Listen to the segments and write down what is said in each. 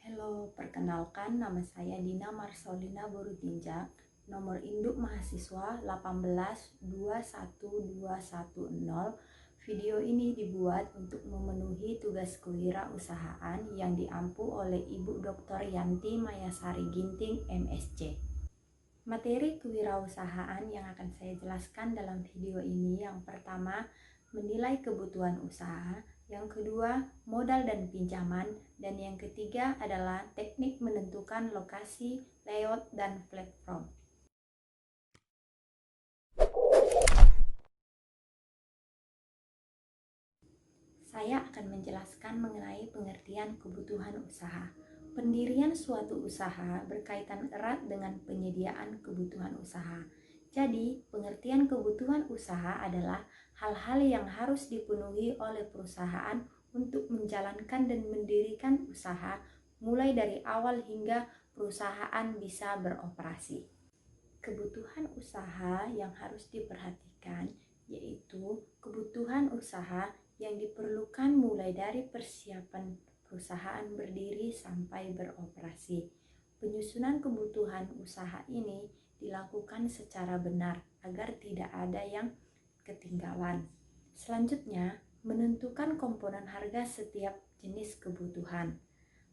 Halo, perkenalkan nama saya Dina Marsolina Borutinjak, nomor induk mahasiswa 1821210. Video ini dibuat untuk memenuhi tugas kewirausahaan yang diampu oleh Ibu Dr. Yanti Mayasari Ginting, MSc. Materi kewirausahaan yang akan saya jelaskan dalam video ini, yang pertama, menilai kebutuhan usaha, yang kedua, modal dan pinjaman, dan yang ketiga adalah teknik menentukan lokasi, layout, dan platform. Saya akan menjelaskan mengenai pengertian kebutuhan usaha. Pendirian suatu usaha berkaitan erat dengan penyediaan kebutuhan usaha. Jadi, pengertian kebutuhan usaha adalah hal-hal yang harus dipenuhi oleh perusahaan untuk menjalankan dan mendirikan usaha, mulai dari awal hingga perusahaan bisa beroperasi. Kebutuhan usaha yang harus diperhatikan yaitu kebutuhan usaha yang diperlukan mulai dari persiapan perusahaan berdiri sampai beroperasi. Penyusunan kebutuhan usaha ini dilakukan secara benar agar tidak ada yang ketinggalan. Selanjutnya, menentukan komponen harga setiap jenis kebutuhan.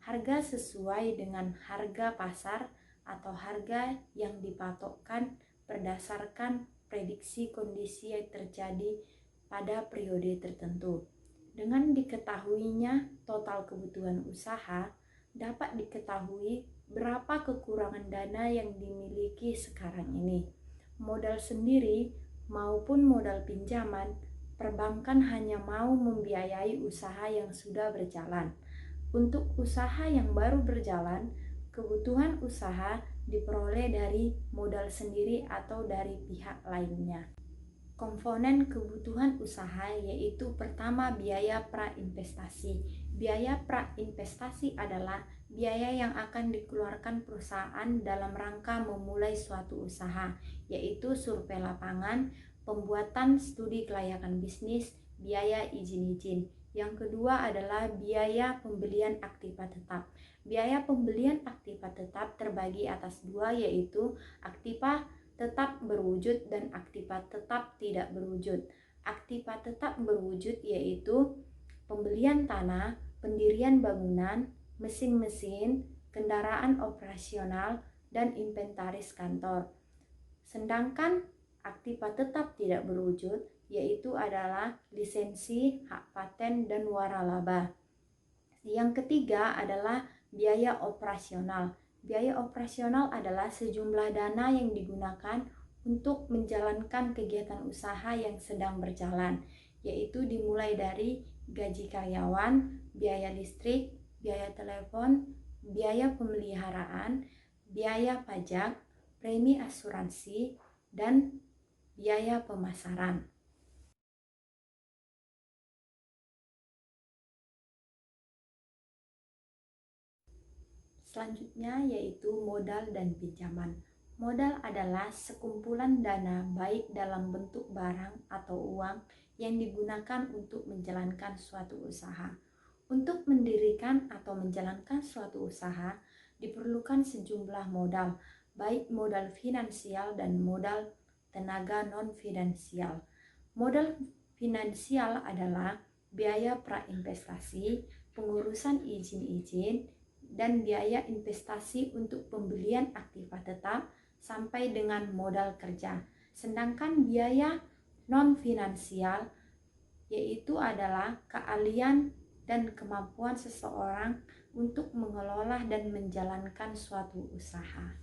Harga sesuai dengan harga pasar atau harga yang dipatokkan berdasarkan prediksi kondisi yang terjadi pada periode tertentu. Dengan diketahuinya total kebutuhan usaha, dapat diketahui berapa kekurangan dana yang dimiliki sekarang ini. Modal sendiri maupun modal pinjaman, perbankan hanya mau membiayai usaha yang sudah berjalan. Untuk usaha yang baru berjalan, kebutuhan usaha diperoleh dari modal sendiri atau dari pihak lainnya. Komponen kebutuhan usaha yaitu pertama, biaya prainvestasi. Biaya prainvestasi adalah biaya yang akan dikeluarkan perusahaan dalam rangka memulai suatu usaha, yaitu survei lapangan, pembuatan studi kelayakan bisnis, biaya izin-izin. Yang kedua adalah biaya pembelian aktiva tetap. Biaya pembelian aktiva tetap terbagi atas dua, yaitu aktiva tetap berwujud dan aktiva tetap tidak berwujud. Aktiva tetap berwujud yaitu pembelian tanah, pendirian bangunan, mesin-mesin, kendaraan operasional, dan inventaris kantor. Sedangkan aktiva tetap tidak berwujud yaitu adalah lisensi, hak paten, dan waralaba. Yang ketiga adalah biaya operasional. Biaya operasional adalah sejumlah dana yang digunakan untuk menjalankan kegiatan usaha yang sedang berjalan, yaitu dimulai dari gaji karyawan, biaya listrik, biaya telepon, biaya pemeliharaan, biaya pajak, premi asuransi, dan biaya pemasaran. Selanjutnya yaitu modal dan pinjaman. Modal adalah sekumpulan dana baik dalam bentuk barang atau uang yang digunakan untuk menjalankan suatu usaha. Untuk mendirikan atau menjalankan suatu usaha diperlukan sejumlah modal, baik modal finansial dan modal tenaga non-finansial. Modal finansial adalah biaya prainvestasi, pengurusan izin-izin, dan biaya investasi untuk pembelian aktiva tetap sampai dengan modal kerja. Sedangkan biaya non-finansial yaitu adalah keahlian dan kemampuan seseorang untuk mengelola dan menjalankan suatu usaha.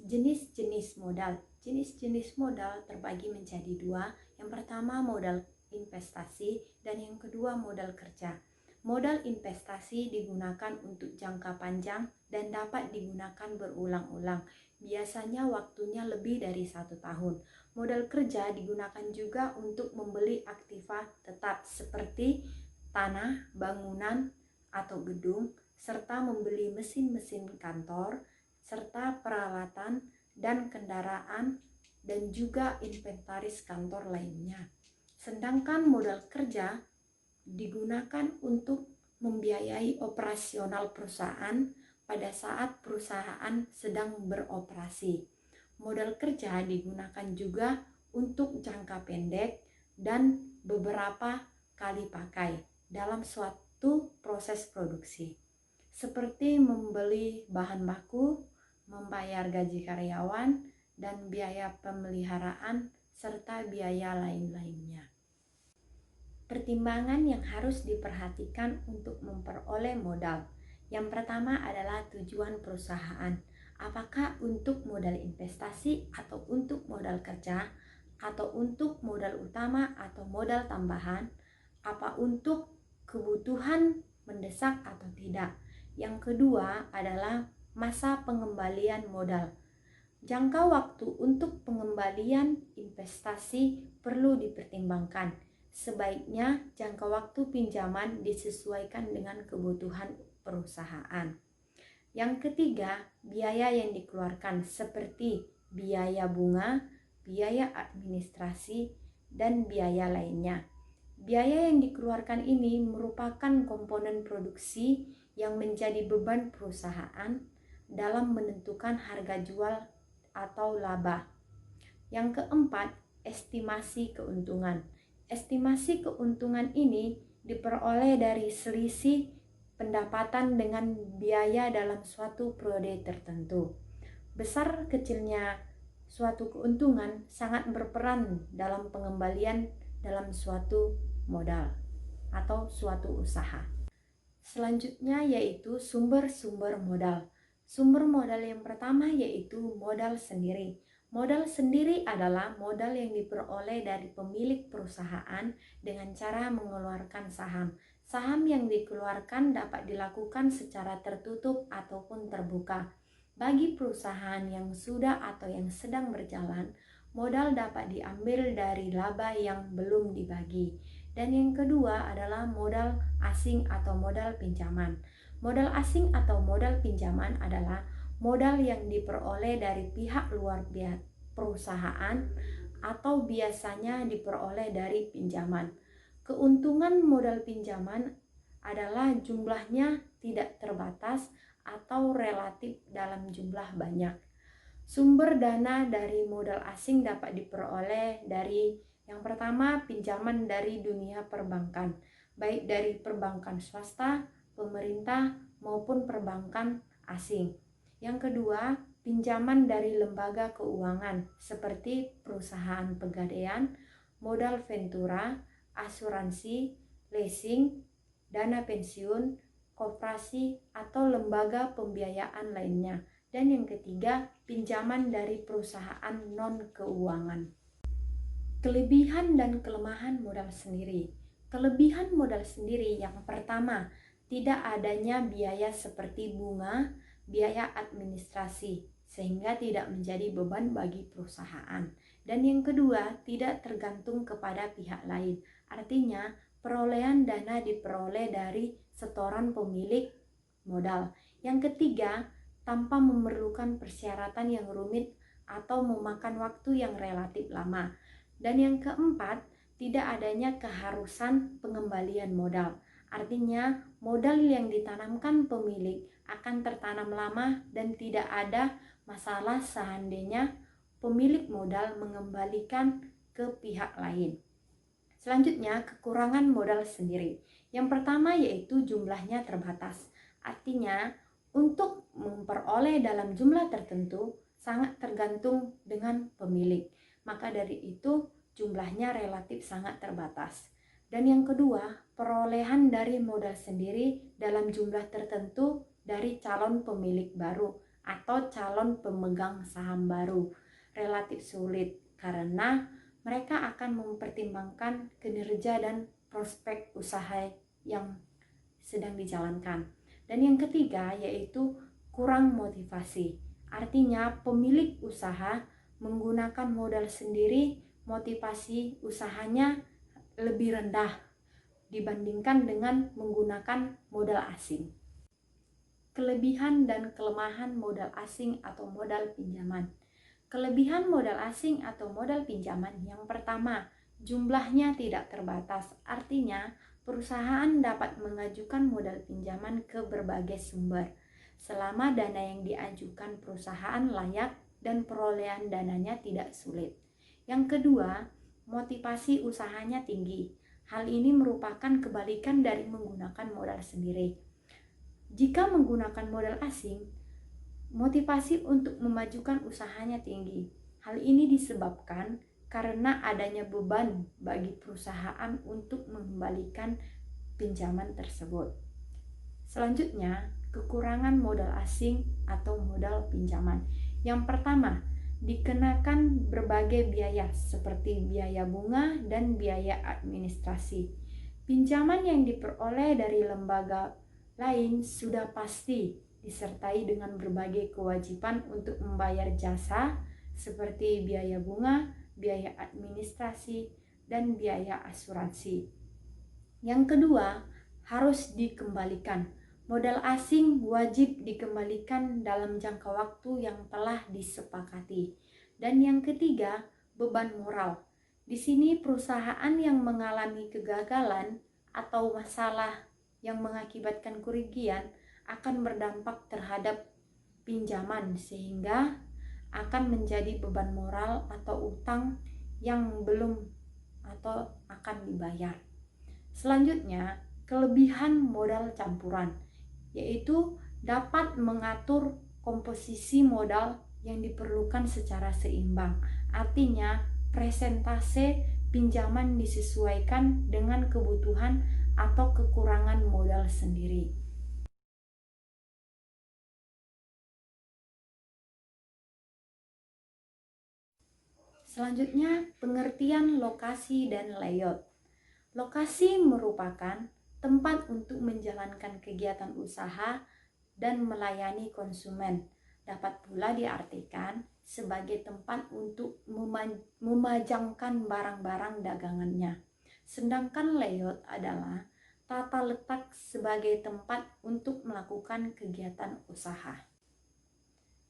Jenis-jenis modal. Jenis-jenis modal terbagi menjadi dua. Yang pertama modal investasi dan yang kedua modal kerja. Modal investasi digunakan untuk jangka panjang dan dapat digunakan berulang-ulang. Biasanya waktunya lebih dari 1 tahun. Modal kerja digunakan juga untuk membeli aktiva tetap seperti tanah, bangunan, atau gedung, serta membeli mesin-mesin kantor, serta peralatan dan kendaraan, dan juga inventaris kantor lainnya. Sedangkan modal kerja digunakan untuk membiayai operasional perusahaan pada saat perusahaan sedang beroperasi. Modal kerja digunakan juga untuk jangka pendek dan beberapa kali pakai dalam suatu proses produksi, seperti membeli bahan baku, membayar gaji karyawan, dan biaya pemeliharaan, serta biaya lain-lainnya. Pertimbangan yang harus diperhatikan untuk memperoleh modal. Yang pertama adalah tujuan perusahaan. Apakah untuk modal investasi atau untuk modal kerja, atau untuk modal utama atau modal tambahan, apa untuk kebutuhan mendesak atau tidak. Yang kedua adalah masa pengembalian modal. Jangka waktu untuk pengembalian investasi perlu dipertimbangkan. Sebaiknya jangka waktu pinjaman disesuaikan dengan kebutuhan perusahaan. Yang ketiga, biaya yang dikeluarkan seperti biaya bunga, biaya administrasi, dan biaya lainnya. Biaya yang dikeluarkan ini merupakan komponen produksi yang menjadi beban perusahaan dalam menentukan harga jual atau laba. Yang keempat, estimasi keuntungan. Estimasi keuntungan ini diperoleh dari selisih pendapatan dengan biaya dalam suatu periode tertentu. Besar kecilnya suatu keuntungan sangat berperan dalam pengembalian dalam suatu modal atau suatu usaha. Selanjutnya yaitu sumber-sumber modal. Sumber modal yang pertama yaitu modal sendiri. Modal sendiri adalah modal yang diperoleh dari pemilik perusahaan dengan cara mengeluarkan saham. Saham yang dikeluarkan dapat dilakukan secara tertutup ataupun terbuka. Bagi perusahaan yang sudah atau yang sedang berjalan, modal dapat diambil dari laba yang belum dibagi. Dan yang kedua adalah modal asing atau modal pinjaman. Modal asing atau modal pinjaman adalah modal yang diperoleh dari pihak luar perusahaan atau biasanya diperoleh dari pinjaman. Keuntungan modal pinjaman adalah jumlahnya tidak terbatas atau relatif dalam jumlah banyak. Sumber dana dari modal asing dapat diperoleh dari yang pertama, pinjaman dari dunia perbankan, baik dari perbankan swasta, pemerintah, maupun perbankan asing. Yang kedua, pinjaman dari lembaga keuangan seperti perusahaan pegadaian, modal ventura, asuransi, leasing, dana pensiun, koperasi, atau lembaga pembiayaan lainnya. Dan yang ketiga, pinjaman dari perusahaan non-keuangan. Kelebihan dan kelemahan modal sendiri. Kelebihan modal sendiri yang pertama, tidak adanya biaya seperti bunga, biaya administrasi, sehingga tidak menjadi beban bagi perusahaan. Dan yang kedua, tidak tergantung kepada pihak lain. Artinya, perolehan dana diperoleh dari setoran pemilik modal. Yang ketiga, tanpa memerlukan persyaratan yang rumit atau memakan waktu yang relatif lama. Dan yang keempat, tidak adanya keharusan pengembalian modal. Artinya, modal yang ditanamkan pemilik akan tertanam lama dan tidak ada masalah seandainya pemilik modal mengembalikan ke pihak lain. Selanjutnya, kekurangan modal sendiri. Yang pertama yaitu jumlahnya terbatas. Artinya, untuk memperoleh dalam jumlah tertentu sangat tergantung dengan pemilik. Maka dari itu jumlahnya relatif sangat terbatas. Dan yang kedua, perolehan dari modal sendiri dalam jumlah tertentu dari calon pemilik baru atau calon pemegang saham baru relatif sulit karena mereka akan mempertimbangkan kinerja dan prospek usaha yang sedang dijalankan. Dan yang ketiga yaitu kurang motivasi. Artinya pemilik usaha menggunakan modal sendiri, motivasi usahanya lebih rendah dibandingkan dengan menggunakan modal asing. Kelebihan dan kelemahan modal asing atau modal pinjaman. Kelebihan modal asing atau modal pinjaman yang pertama, Jumlahnya tidak terbatas, artinya perusahaan dapat mengajukan modal pinjaman ke berbagai sumber, selama dana yang diajukan perusahaan layak dan perolehan dananya tidak sulit. Yang kedua, motivasi usahanya tinggi. Hal ini merupakan kebalikan dari menggunakan modal sendiri. Jika menggunakan modal asing, motivasi untuk memajukan usahanya tinggi. Hal ini disebabkan karena adanya beban bagi perusahaan untuk mengembalikan pinjaman tersebut. Selanjutnya, kekurangan modal asing atau modal pinjaman. Yang pertama, dikenakan berbagai biaya seperti biaya bunga dan biaya administrasi. Pinjaman yang diperoleh dari lembaga lain sudah pasti disertai dengan berbagai kewajiban untuk membayar jasa seperti biaya bunga, biaya administrasi, dan biaya asuransi. Yang kedua, harus dikembalikan. Modal asing wajib dikembalikan dalam jangka waktu yang telah disepakati. Dan yang ketiga, beban moral. Di sini perusahaan yang mengalami kegagalan atau masalah yang mengakibatkan kerugian akan berdampak terhadap pinjaman sehingga akan menjadi beban moral atau utang yang belum atau akan dibayar. Selanjutnya, kelebihan modal campuran, yaitu dapat mengatur komposisi modal yang diperlukan secara seimbang. Artinya, presentase pinjaman disesuaikan dengan kebutuhan atau kekurangan modal sendiri. Selanjutnya, pengertian lokasi dan layout. Lokasi merupakan tempat untuk menjalankan kegiatan usaha dan melayani konsumen. Dapat pula diartikan sebagai tempat untuk memajangkan barang-barang dagangannya. Sedangkan layout adalah tata letak sebagai tempat untuk melakukan kegiatan usaha.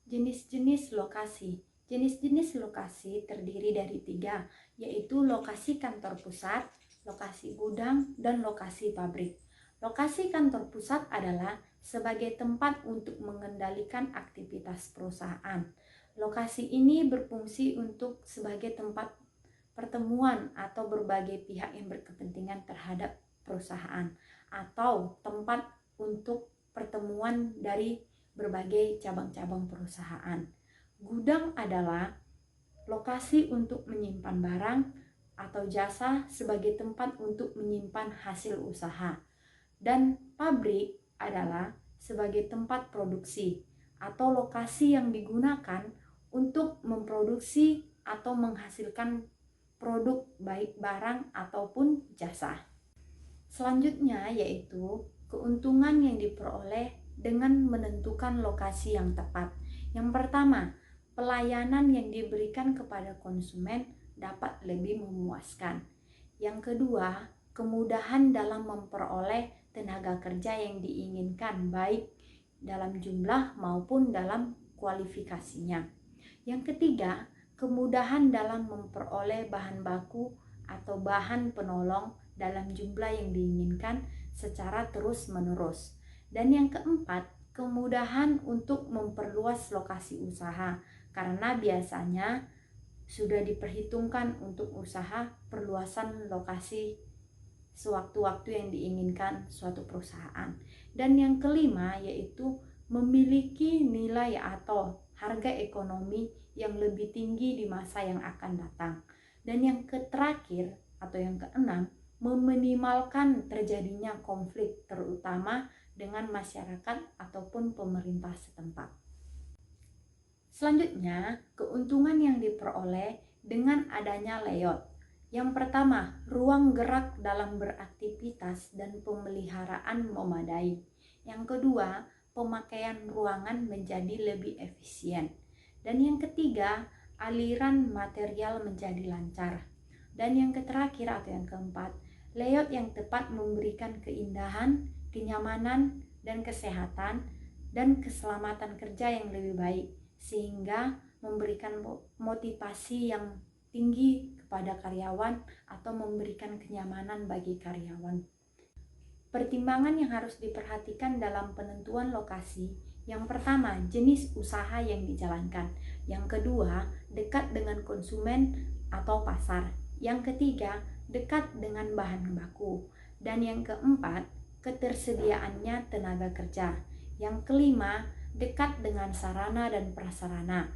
Jenis-jenis lokasi. Jenis-jenis lokasi terdiri dari 3, yaitu lokasi kantor pusat, lokasi gudang, dan lokasi pabrik. Lokasi kantor pusat adalah sebagai tempat untuk mengendalikan aktivitas perusahaan. Lokasi ini berfungsi untuk sebagai tempat pertemuan atau berbagai pihak yang berkepentingan terhadap perusahaan, atau tempat untuk pertemuan dari berbagai cabang-cabang perusahaan. Gudang adalah lokasi untuk menyimpan barang atau jasa sebagai tempat untuk menyimpan hasil usaha. Dan pabrik adalah sebagai tempat produksi atau lokasi yang digunakan untuk memproduksi atau menghasilkan produk baik barang ataupun jasa. Selanjutnya yaitu keuntungan yang diperoleh dengan menentukan lokasi yang tepat. Yang pertama, pelayanan yang diberikan kepada konsumen dapat lebih memuaskan. Yang kedua, kemudahan dalam memperoleh tenaga kerja yang diinginkan baik dalam jumlah maupun dalam kualifikasinya. Yang ketiga, kemudahan dalam memperoleh bahan baku atau bahan penolong dalam jumlah yang diinginkan secara terus-menerus. Dan yang keempat, kemudahan untuk memperluas lokasi usaha karena biasanya sudah diperhitungkan untuk usaha perluasan lokasi sewaktu-waktu yang diinginkan suatu perusahaan. Dan yang kelima yaitu memiliki nilai atau harga ekonomi yang lebih tinggi di masa yang akan datang. Dan yang terakhir atau yang keenam, meminimalkan terjadinya konflik terutama dengan masyarakat ataupun pemerintah setempat. Selanjutnya, keuntungan yang diperoleh dengan adanya layout. Yang pertama, ruang gerak dalam beraktivitas dan pemeliharaan memadai. Yang kedua, pemakaian ruangan menjadi lebih efisien. Dan yang ketiga, aliran material menjadi lancar. Dan yang terakhir atau yang keempat, layout yang tepat memberikan keindahan, kenyamanan, dan kesehatan, dan keselamatan kerja yang lebih baik, sehingga memberikan motivasi yang tinggi kepada karyawan atau memberikan kenyamanan bagi karyawan. Pertimbangan yang harus diperhatikan dalam penentuan lokasi: yang pertama, jenis usaha yang dijalankan; yang kedua, dekat dengan konsumen atau pasar; yang ketiga, dekat dengan bahan baku; dan yang keempat, ketersediaannya tenaga kerja; yang kelima, dekat dengan sarana dan prasarana;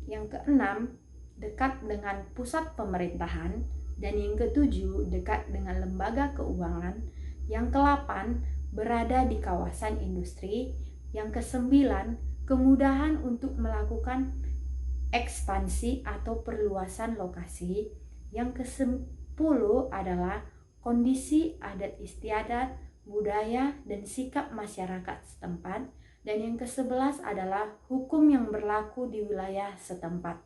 yang keenam, dekat dengan pusat pemerintahan; dan yang ketujuh, dekat dengan lembaga keuangan; yang ke-8, berada di kawasan industri; yang ke-9, kemudahan untuk melakukan ekspansi atau perluasan lokasi; yang ke-10 adalah kondisi adat istiadat, budaya, dan sikap masyarakat setempat; dan yang ke-11 adalah hukum yang berlaku di wilayah setempat.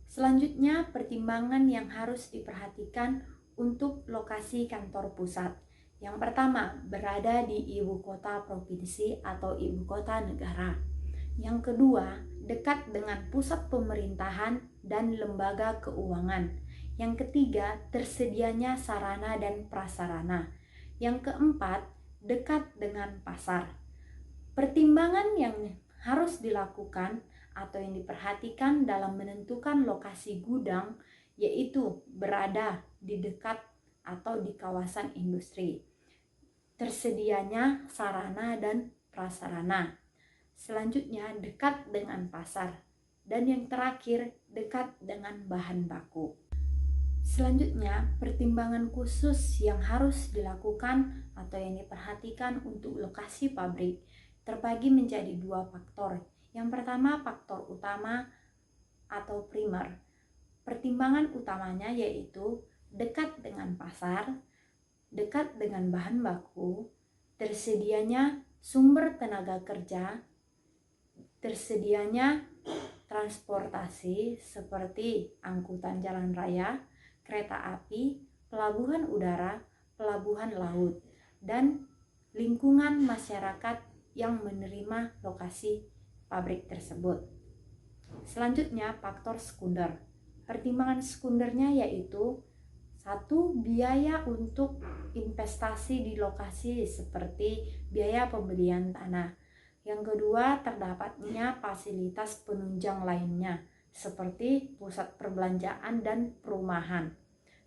Selanjutnya, pertimbangan yang harus diperhatikan untuk lokasi kantor pusat. Yang pertama, berada di ibu kota provinsi atau ibu kota negara. Yang kedua, dekat dengan pusat pemerintahan dan lembaga keuangan. Yang ketiga, tersedianya sarana dan prasarana. Yang keempat, dekat dengan pasar. Pertimbangan yang harus dilakukan atau yang diperhatikan dalam menentukan lokasi gudang yaitu berada di dekat atau di kawasan industri, tersedianya sarana dan prasarana, selanjutnya dekat dengan pasar, dan yang terakhir dekat dengan bahan baku. Selanjutnya, pertimbangan khusus yang harus dilakukan atau yang diperhatikan untuk lokasi pabrik terbagi menjadi 2 faktor. Yang pertama, faktor utama atau primer. Pertimbangan utamanya yaitu dekat dengan pasar, dekat dengan bahan baku, tersedianya sumber tenaga kerja, tersedianya transportasi seperti angkutan jalan raya, kereta api, pelabuhan udara, pelabuhan laut, dan lingkungan masyarakat yang menerima lokasi pabrik tersebut. Selanjutnya, faktor sekunder. Pertimbangan sekundernya yaitu 1. Biaya untuk investasi di lokasi seperti biaya pembelian tanah. Yang kedua, terdapatnya fasilitas penunjang lainnya seperti pusat perbelanjaan dan perumahan.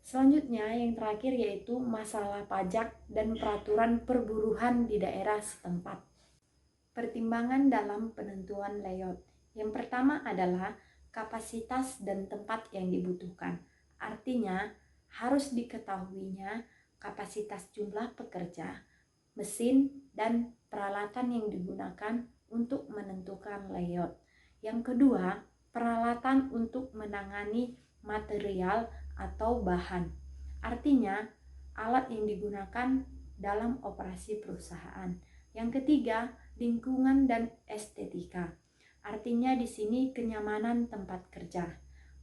Selanjutnya, yang terakhir yaitu masalah pajak dan peraturan perburuhan di daerah setempat. Pertimbangan dalam penentuan layout. Yang pertama adalah kapasitas dan tempat yang dibutuhkan. Artinya, harus diketahuinya kapasitas jumlah pekerja, mesin, dan peralatan yang digunakan untuk menentukan layout. Yang kedua, peralatan untuk menangani material atau bahan. Artinya, alat yang digunakan dalam operasi perusahaan. Yang ketiga, lingkungan dan estetika. Artinya di sini kenyamanan tempat kerja.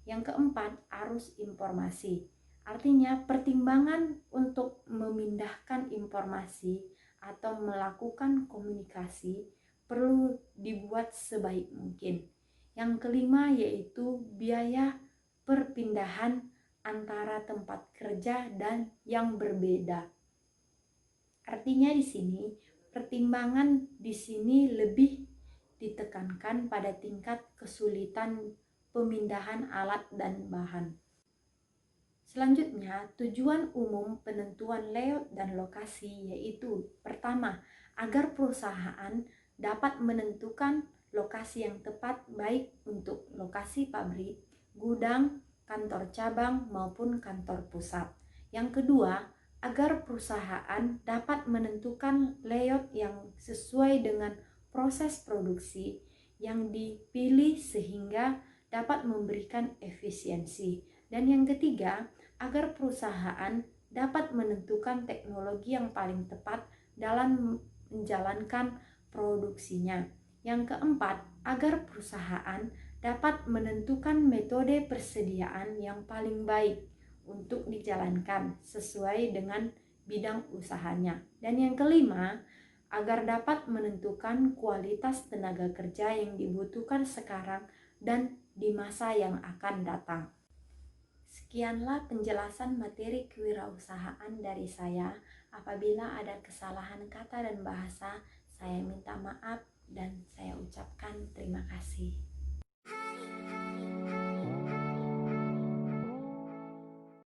Yang keempat, arus informasi. Artinya pertimbangan untuk memindahkan informasi atau melakukan komunikasi perlu dibuat sebaik mungkin. Yang kelima yaitu biaya perpindahan antara tempat kerja dan yang berbeda. Artinya di sini pertimbangan di sini lebih ditekankan pada tingkat kesulitan pemindahan alat dan bahan. Selanjutnya, tujuan umum penentuan layout dan lokasi yaitu pertama, agar perusahaan dapat menentukan lokasi yang tepat baik untuk lokasi pabrik, gudang, kantor cabang maupun kantor pusat. Yang kedua, agar perusahaan dapat menentukan layout yang sesuai dengan proses produksi yang dipilih sehingga dapat memberikan efisiensi. Dan yang ketiga, agar perusahaan dapat menentukan teknologi yang paling tepat dalam menjalankan produksinya. Yang keempat, agar perusahaan dapat menentukan metode persediaan yang paling baik untuk dijalankan sesuai dengan bidang usahanya. Dan yang kelima, agar dapat menentukan kualitas tenaga kerja yang dibutuhkan sekarang dan di masa yang akan datang. Sekianlah penjelasan materi kewirausahaan dari saya. Apabila ada kesalahan kata dan bahasa, saya minta maaf dan saya ucapkan terima kasih.